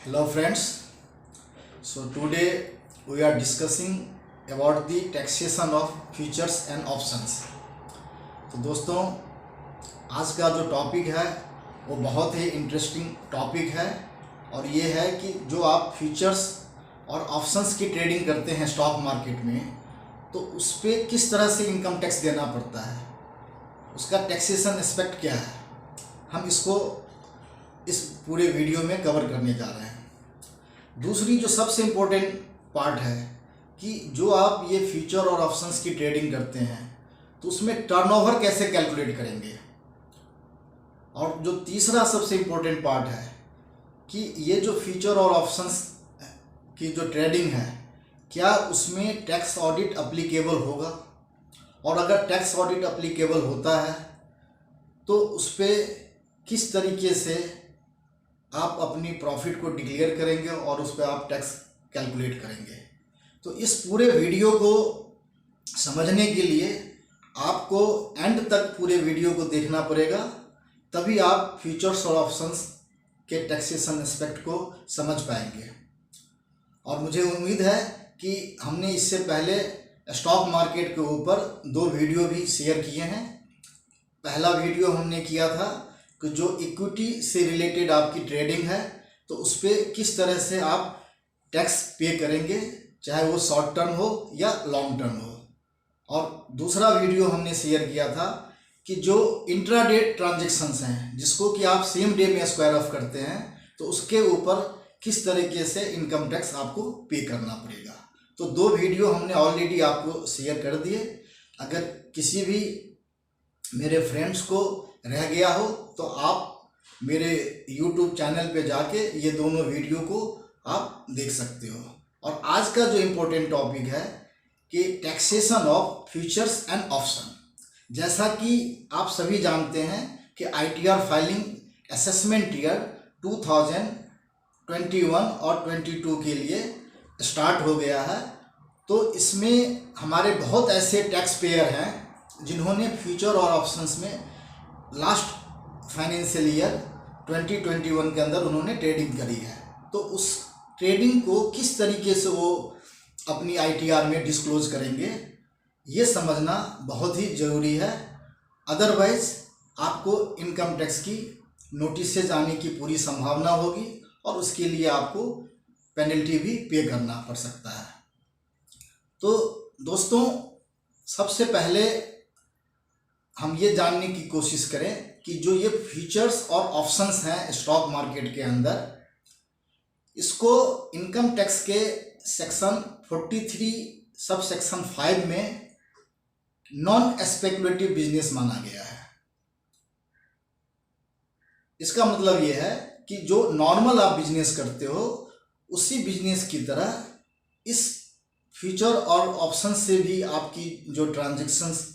Hello friends. So today we are discussing about the taxation of futures and options. तो दोस्तों आज का जो टॉपिक है वो बहुत ही इंटरेस्टिंग टॉपिक है और ये है कि जो आप फ्यूचर्स और ऑप्शंस की ट्रेडिंग करते हैं स्टॉक मार्केट में तो उस पर किस तरह से इनकम टैक्स देना पड़ता है, उसका टैक्सेशन एस्पेक्ट क्या है, हम इसको इस पूरे वीडियो में कवर करने जा रहे हैं। दूसरी जो सबसे इम्पोर्टेंट पार्ट है कि जो आप ये फ्यूचर और ऑप्शंस की ट्रेडिंग करते हैं तो उसमें टर्नओवर कैसे कैलकुलेट करेंगे। और जो तीसरा सबसे इम्पोर्टेंट पार्ट है कि ये जो फ्यूचर और ऑप्शंस की जो ट्रेडिंग है क्या उसमें टैक्स ऑडिट अप्लीकेबल होगा, और अगर टैक्स ऑडिट अप्लीकेबल होता है तो उस पर किस तरीके से आप अपनी प्रॉफिट को डिक्लेयर करेंगे और उस पर आप टैक्स कैलकुलेट करेंगे। तो इस पूरे वीडियो को समझने के लिए आपको एंड तक पूरे वीडियो को देखना पड़ेगा, तभी आप फ्यूचर्स और ऑप्शंस के टैक्सेशन एस्पेक्ट को समझ पाएंगे। और मुझे उम्मीद है कि हमने इससे पहले स्टॉक मार्केट के ऊपर 2 वीडियो भी शेयर किए हैं। पहला वीडियो हमने किया था कि जो इक्विटी से रिलेटेड आपकी ट्रेडिंग है तो उस पर किस तरह से आप टैक्स पे करेंगे, चाहे वो शॉर्ट टर्म हो या लॉन्ग टर्म हो। और दूसरा वीडियो हमने शेयर किया था कि जो इंट्राडे ट्रांजैक्शंस हैं जिसको कि आप सेम डे में स्क्वायर ऑफ करते हैं तो उसके ऊपर किस तरीके से इनकम टैक्स आपको पे करना पड़ेगा। तो 2 वीडियो हमने ऑलरेडी आपको शेयर कर दिए। अगर किसी भी मेरे फ्रेंड्स को रह गया हो तो आप मेरे YouTube चैनल पे जाके ये दोनों वीडियो को आप देख सकते हो। और आज का जो इम्पोर्टेंट टॉपिक है कि taxation of futures and option. जैसा कि आप सभी जानते हैं कि ITR फाइलिंग असेसमेंट ईयर 2021 और 22 के लिए स्टार्ट हो गया है। तो इसमें हमारे बहुत ऐसे टैक्स पेयर हैं जिन्होंने फ्यूचर और ऑप्शंस में लास्ट फाइनेंशियल ईयर 2021 के अंदर उन्होंने ट्रेडिंग करी है। तो उस ट्रेडिंग को किस तरीके से वो अपनी ITR में डिस्क्लोज करेंगे ये समझना बहुत ही ज़रूरी है। अदरवाइज़ आपको इनकम टैक्स की नोटिसेज आने की पूरी संभावना होगी और उसके लिए आपको पेनल्टी भी पे करना पड़ सकता है। तो दोस्तों सबसे पहले हम ये जानने की कोशिश करें कि जो ये फ्यूचर्स और ऑप्शंस हैं स्टॉक मार्केट के अंदर, इसको इनकम टैक्स के सेक्शन 43 सब सेक्शन 5 में नॉन स्पेकुलेटिव बिजनेस माना गया है। इसका मतलब ये है कि जो नॉर्मल आप बिजनेस करते हो उसी बिजनेस की तरह इस फ्यूचर और ऑप्शन से भी आपकी जो ट्रांजैक्शंस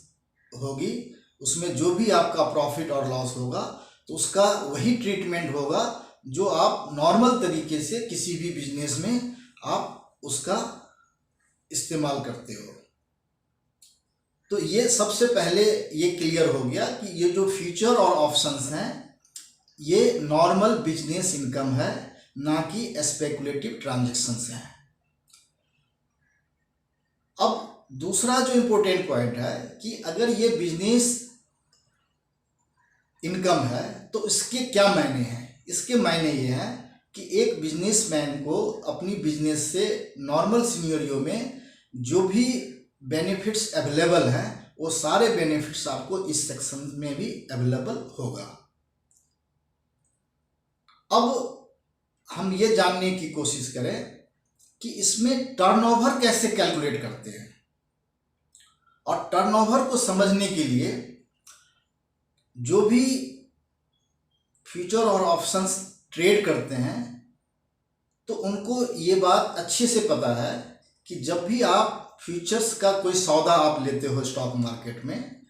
होगी उसमें जो भी आपका प्रॉफिट और लॉस होगा तो उसका वही ट्रीटमेंट होगा जो आप नॉर्मल तरीके से किसी भी बिजनेस में आप उसका इस्तेमाल करते हो। तो ये सबसे पहले ये क्लियर हो गया कि ये जो फ्यूचर और ऑप्शंस हैं ये नॉर्मल बिजनेस इनकम है, ना कि स्पेकुलेटिव ट्रांजैक्शंस हैं। अब दूसरा जो इम्पोर्टेंट पॉइंट है कि अगर ये बिजनेस इनकम है तो इसके क्या मायने हैं। इसके मायने ये हैं कि एक बिजनेसमैन को अपनी बिजनेस से नॉर्मल सिनेरियो में जो भी बेनिफिट्स अवेलेबल हैं वो सारे बेनिफिट्स आपको इस सेक्शन में भी अवेलेबल होगा। अब हम ये जानने की कोशिश करें कि इसमें टर्नओवर कैसे कैलकुलेट करते हैं। और टर्नओवर को समझने के लिए जो भी फ्यूचर और ऑप्शंस ट्रेड करते हैं तो उनको ये बात अच्छे से पता है कि जब भी आप फ्यूचर्स का कोई सौदा आप लेते हो स्टॉक मार्केट में,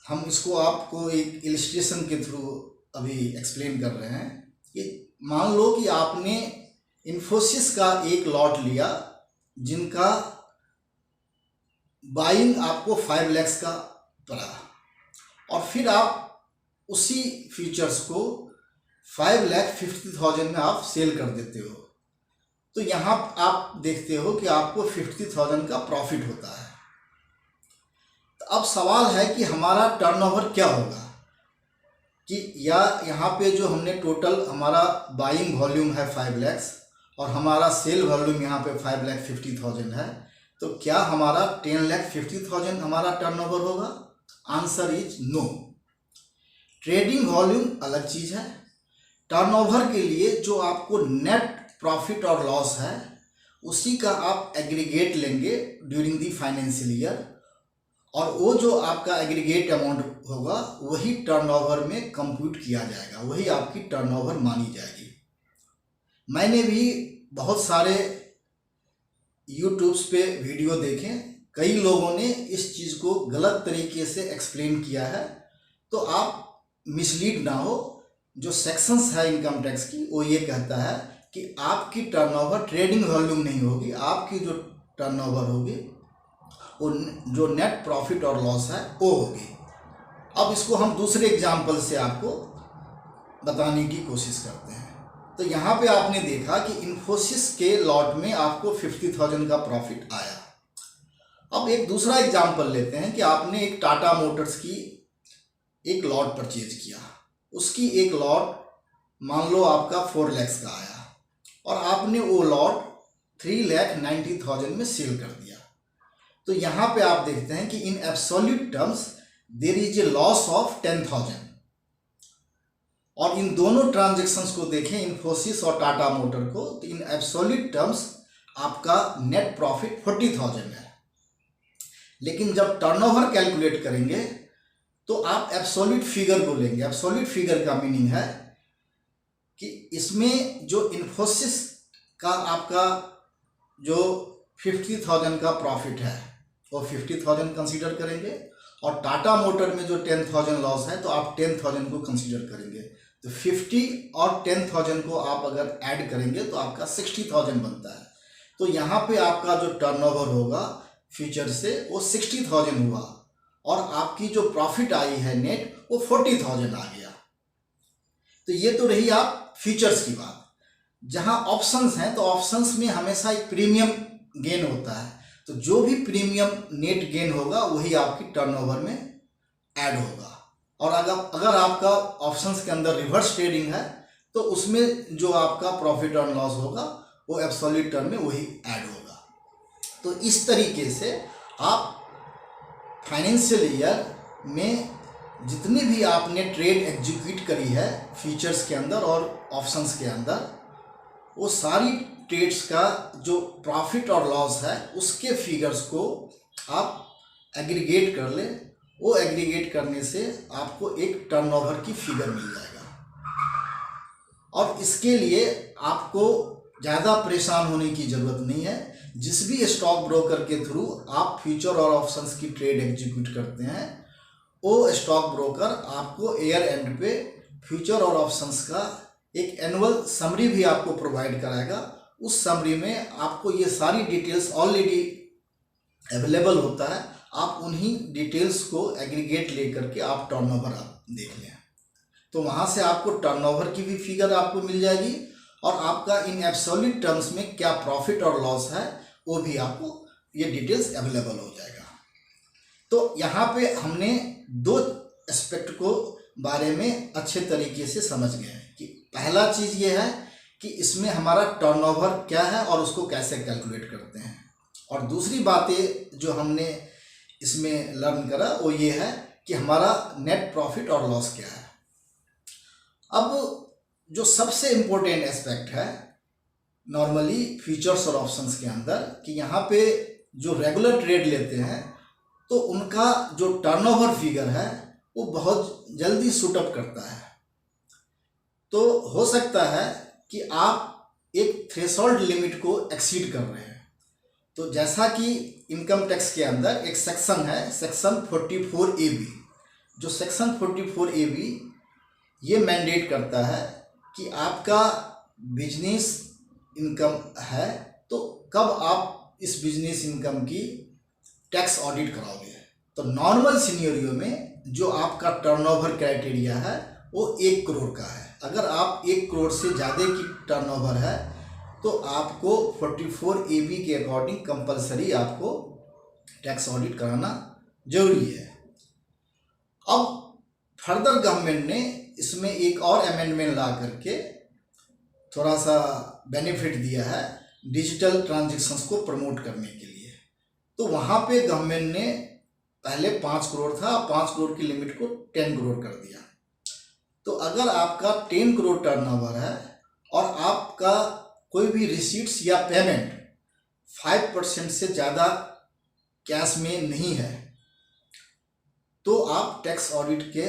हम इसको आपको एक इलस्ट्रेशन के थ्रू अभी एक्सप्लेन कर रहे हैं कि मान लो कि आपने इन्फोसिस का एक लॉट लिया जिनका बाइंग आपको 5 लाख का पड़ा और फिर आप उसी फ्यूचर्स को 5,50,000 में आप सेल कर देते हो, तो यहाँ आप देखते हो कि आपको 50,000 का प्रॉफिट होता है। तो अब सवाल है कि हमारा टर्नओवर क्या होगा, कि या यहाँ पे जो हमने टोटल हमारा बाइंग वॉल्यूम है 5 लाख और हमारा सेल वॉल्यूम यहाँ पे 5,50,000 है, तो क्या हमारा 10,50,000 हमारा टर्नओवर होगा? Answer is no. Trading volume अलग चीज़ है। टर्नओवर के लिए जो आपको नेट प्रॉफिट और लॉस है उसी का आप एग्रीगेट लेंगे ड्यूरिंग दी फाइनेंशियल ईयर, और वो जो आपका एग्रीगेट अमाउंट होगा वही टर्नओवर में कंप्यूट किया जाएगा, वही आपकी टर्नओवर मानी जाएगी। मैंने भी बहुत सारे यूट्यूब्स पे वीडियो देखे, कई लोगों ने इस चीज़ को गलत तरीके से एक्सप्लेन किया है, तो आप मिसलीड ना हो। जो सेक्शंस है इनकम टैक्स की वो ये कहता है कि आपकी टर्नओवर ट्रेडिंग वॉल्यूम नहीं होगी, आपकी जो टर्नओवर होगी वो जो नेट प्रॉफिट और लॉस है वो होगी। अब इसको हम दूसरे एग्जाम्पल से आपको बताने की कोशिश करते हैं। तो यहाँ पे आपने देखा कि इन्फोसिस के लॉट में आपको 50,000 का प्रॉफिट आया। अब एक दूसरा एग्जाम्पल लेते हैं कि आपने एक टाटा मोटर्स की एक लॉट परचेज किया, उसकी एक लॉट मान लो आपका 4 लाख का आया और आपने वो लॉट 3,90,000 में सेल कर दिया। तो यहाँ पे आप देखते हैं कि in absolute terms there is a loss of 10,000, और इन दोनों ट्रांजैक्शंस को देखें, इन्फोसिस और टाटा मोटर को, तो इन एब्सोल्यूट टर्म्स आपका नेट प्रॉफिट 40,000 है। लेकिन जब टर्नओवर कैलकुलेट करेंगे तो आप एब्सोल्यूट फिगर को लेंगे। एब्सोल्यूट फिगर का मीनिंग है कि इसमें जो इन्फोसिस का आपका जो 50,000 का प्रॉफिट है वो 50,000 कंसीडर करेंगे, और टाटा मोटर में जो 10,000 लॉस है तो आप 10,000 को कंसीडर करेंगे। तो 50 और 10,000 को आप अगर ऐड करेंगे तो आपका 60,000 बनता है। तो यहाँ पे आपका जो टर्नओवर होगा फ्यूचर से वो 60,000 हुआ, और आपकी जो प्रॉफिट आई है नेट वो 40,000 आ गया। तो ये तो रही आप फ्यूचर्स की बात। जहाँ ऑप्शंस हैं तो ऑप्शंस में हमेशा एक प्रीमियम गेन होता है, तो जो भी प्रीमियम नेट गेन होगा वही आपकी टर्नओवर में ऐड होगा। और अगर आपका ऑप्शंस के अंदर रिवर्स ट्रेडिंग है तो उसमें जो आपका प्रॉफिट और लॉस होगा वो एब्सोल्यूट टर्म में वही ऐड होगा। तो इस तरीके से आप फाइनेंशियल ईयर में जितनी भी आपने ट्रेड एग्जीक्यूट करी है फ्यूचर्स के अंदर और ऑप्शंस के अंदर, वो सारी ट्रेड्स का जो प्रॉफिट और लॉस है उसके फिगर्स को आप एग्रीगेट कर लें। वो एग्रीगेट करने से आपको एक टर्नओवर की फिगर मिल जाएगा, और इसके लिए आपको ज़्यादा परेशान होने की ज़रूरत नहीं है। जिस भी स्टॉक ब्रोकर के थ्रू आप फ्यूचर और ऑप्शंस की ट्रेड एग्जीक्यूट करते हैं वो स्टॉक ब्रोकर आपको ईयर एंड पे फ्यूचर और ऑप्शंस का एक एनुअल समरी भी आपको प्रोवाइड कराएगा। उस समरी में आपको ये सारी डिटेल्स ऑलरेडी अवेलेबल होता है, आप उन्हीं डिटेल्स को एग्रीगेट लेकर के आप टर्नओवर आप देख लें, तो वहाँ से आपको टर्नओवर की भी फिगर आपको मिल जाएगी, और आपका इन एब्सोल्यूट टर्म्स में क्या प्रॉफिट और लॉस है वो भी आपको ये डिटेल्स अवेलेबल हो जाएगा। तो यहाँ पे हमने दो एस्पेक्ट को बारे में अच्छे तरीके से समझ गए कि पहला चीज़ ये है कि इसमें हमारा टर्नओवर क्या है और उसको कैसे कैलकुलेट करते हैं, और दूसरी बातें जो हमने इसमें लर्न करा वो ये है कि हमारा नेट प्रॉफिट और लॉस क्या है। अब जो सबसे इम्पोर्टेंट एस्पेक्ट है नॉर्मली फ्यूचर्स और ऑप्शंस के अंदर, कि यहाँ पे जो रेगुलर ट्रेड लेते हैं तो उनका जो टर्नओवर फिगर है वो बहुत जल्दी शूटअप करता है। तो हो सकता है कि आप एक थ्रेशोल्ड लिमिट को एक्सीड कर रहे हैं। तो जैसा कि इनकम टैक्स के अंदर एक सेक्शन है, सेक्शन 44AB, जो सेक्शन 44AB ये मैंडेट करता है कि आपका बिजनेस इनकम है तो कब आप इस बिजनेस इनकम की टैक्स ऑडिट कराओगे। तो नॉर्मल सिनेरियो में जो आपका टर्नओवर क्राइटेरिया है वो 1 करोड़ का है। अगर आप 1 करोड़ से ज़्यादा की टर्नओवर है तो आपको 44 AB के अकॉर्डिंग कंपलसरी आपको टैक्स ऑडिट कराना जरूरी है। अब फर्दर गवर्नमेंट ने इसमें एक और अमेंडमेंट ला करके थोड़ा सा बेनिफिट दिया है डिजिटल ट्रांजैक्शंस को प्रमोट करने के लिए। तो वहाँ पे गवर्नमेंट ने पहले 5 करोड़ था, 5 करोड़ की लिमिट को 10 करोड़ कर दिया। तो अगर आपका 10 करोड़ टर्नओवर है और आपका कोई भी रिसीट्स या पेमेंट 5% से ज़्यादा कैश में नहीं है तो आप टैक्स ऑडिट के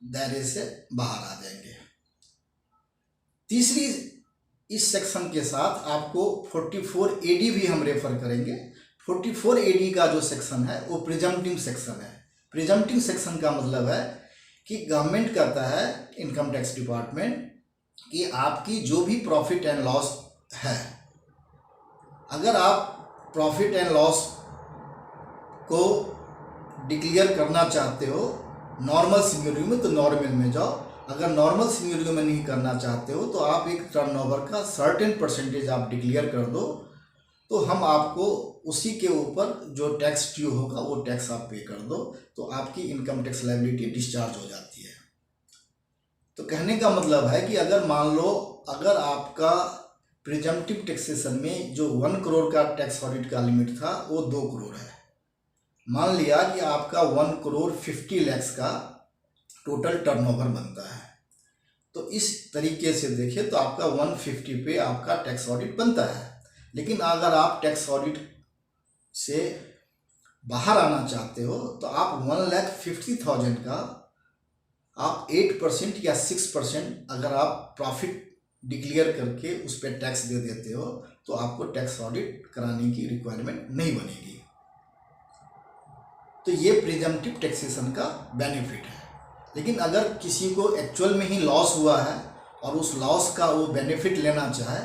दायरे से बाहर आ जाएंगे। तीसरी इस सेक्शन के साथ आपको 44 AD भी हम रेफर करेंगे। 44 AD का जो सेक्शन है वो प्रिजम्पटिव सेक्शन है। प्रिजम्पटिव सेक्शन का मतलब है कि गवर्नमेंट कहता है, इनकम टैक्स डिपार्टमेंट, कि आपकी जो भी प्रॉफिट एंड लॉस है, अगर आप प्रॉफिट एंड लॉस को डिक्लेयर करना चाहते हो नॉर्मल सिनेरियो में तो नॉर्मल में जाओ, अगर नॉर्मल सिनेरियो में नहीं करना चाहते हो तो आप एक टर्नओवर का सर्टेन परसेंटेज आप डिक्लेयर कर दो, तो हम आपको उसी के ऊपर जो टैक्स ड्यू होगा वो टैक्स आप पे कर दो, तो आपकी इनकम टैक्स लायबिलिटी डिस्चार्ज हो जाती है। तो कहने का मतलब है कि अगर मान लो अगर आपका प्रिजम्पटिव टैक्सेशन में जो 1 करोड़ का टैक्स ऑडिट का लिमिट था वो 2 करोड़ है, मान लिया कि आपका 1 करोड़ 50 लाख का टोटल टर्नओवर बनता है, तो इस तरीके से देखिए तो आपका 150 पे आपका टैक्स ऑडिट बनता है। लेकिन अगर आप टैक्स ऑडिट से बाहर आना चाहते हो तो आप 1,50,000 का आप 8% या 6% अगर आप प्रॉफिट डिक्लेयर करके उस पर टैक्स दे देते हो तो आपको टैक्स ऑडिट कराने की रिक्वायरमेंट नहीं बनेगी। तो ये प्रिजम्पटिव टैक्सेशन का बेनिफिट है। लेकिन अगर किसी को एक्चुअल में ही लॉस हुआ है और उस लॉस का वो बेनिफिट लेना चाहे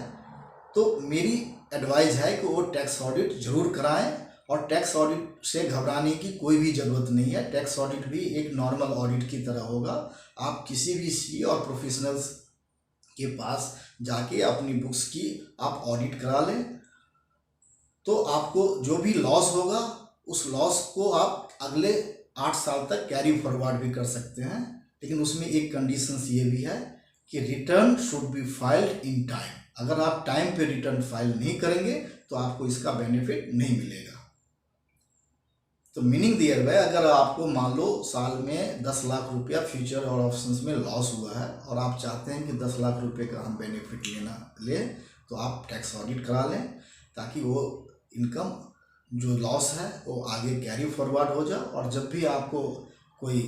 तो मेरी एडवाइस है कि वो टैक्स ऑडिट जरूर कराएं, और टैक्स ऑडिट से घबराने की कोई भी ज़रूरत नहीं है। टैक्स ऑडिट भी एक नॉर्मल ऑडिट की तरह होगा। आप किसी भी सीए और प्रोफेशनल्स के पास जाके अपनी बुक्स की आप ऑडिट करा लें, तो आपको जो भी लॉस होगा उस लॉस को आप अगले 8 साल तक कैरी फॉरवर्ड भी कर सकते हैं। लेकिन उसमें एक कंडीशंस ये भी है कि return should be filed in time. अगर आप टाइम पे रिटर्न फाइल नहीं करेंगे तो आपको इसका बेनिफिट नहीं मिलेगा। तो मीनिंग दियर बाय, अगर आपको मान लो साल में 10 लाख रुपया फ्यूचर और ऑप्शंस में लॉस हुआ है और आप चाहते हैं कि 10 लाख रुपए का हम बेनिफिट लें, तो आप टैक्स ऑडिट करा लें ताकि वो इनकम जो लॉस है वो आगे कैरी फॉरवर्ड हो जाए, और जब भी आपको कोई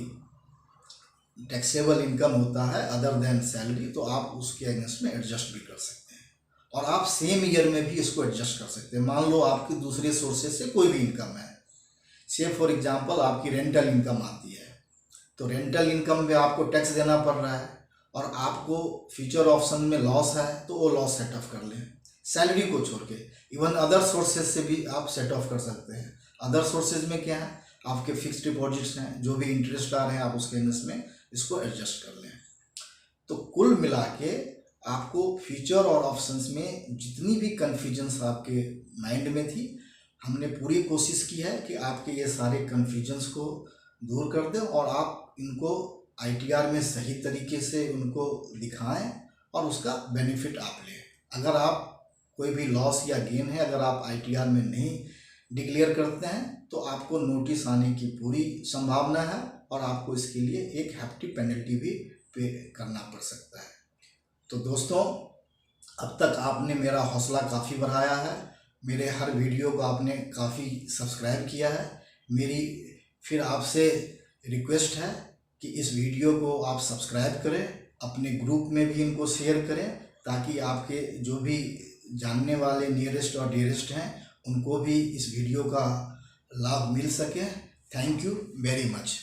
टैक्सेबल इनकम होता है अदर देन सैलरी तो आप उसके अगेंस्ट में एडजस्ट भी कर सकते हैं, और आप सेम ईयर में भी इसको एडजस्ट कर सकते हैं। मान लो आपकी दूसरे सोर्सेज से कोई भी इनकम है, से फॉर एग्जांपल आपकी रेंटल इनकम आती है, तो रेंटल इनकम में आपको टैक्स देना पड़ रहा है और आपको फ्यूचर ऑप्शन में लॉस है तो वो लॉस सेट ऑफ कर लें सैलरी को छोड़ के। इवन अदर सोर्सेज से भी आप सेट ऑफ कर सकते हैं। अदर सोर्सेज में क्या है, आपके फिक्स डिपॉजिट्स हैं, जो भी इंटरेस्ट आ रहे हैं आप उसके अगेंस्ट में इसको एडजस्ट कर लें। तो कुल मिला के आपको फ्यूचर और ऑप्शंस में जितनी भी कन्फ्यूजन्स आपके माइंड में थी, हमने पूरी कोशिश की है कि आपके ये सारे कन्फ्यूजन्स को दूर कर दें और आप इनको ITR में सही तरीके से उनको दिखाएं और उसका बेनिफिट आप लें। अगर आप कोई भी लॉस या गेन है अगर आप ITR में नहीं डिक्लेयर करते हैं तो आपको नोटिस आने की पूरी संभावना है और आपको इसके लिए एक हैफ्टी पेनल्टी भी पे करना पड़ सकता है। तो दोस्तों, अब तक आपने मेरा हौसला काफ़ी बढ़ाया है, मेरे हर वीडियो को आपने काफ़ी सब्सक्राइब किया है। मेरी फिर आपसे रिक्वेस्ट है कि इस वीडियो को आप सब्सक्राइब करें, अपने ग्रुप में भी इनको शेयर करें ताकि आपके जो भी जानने वाले नियरेस्ट और डियरेस्ट हैं उनको भी इस वीडियो का लाभ मिल सके। Thank you very much.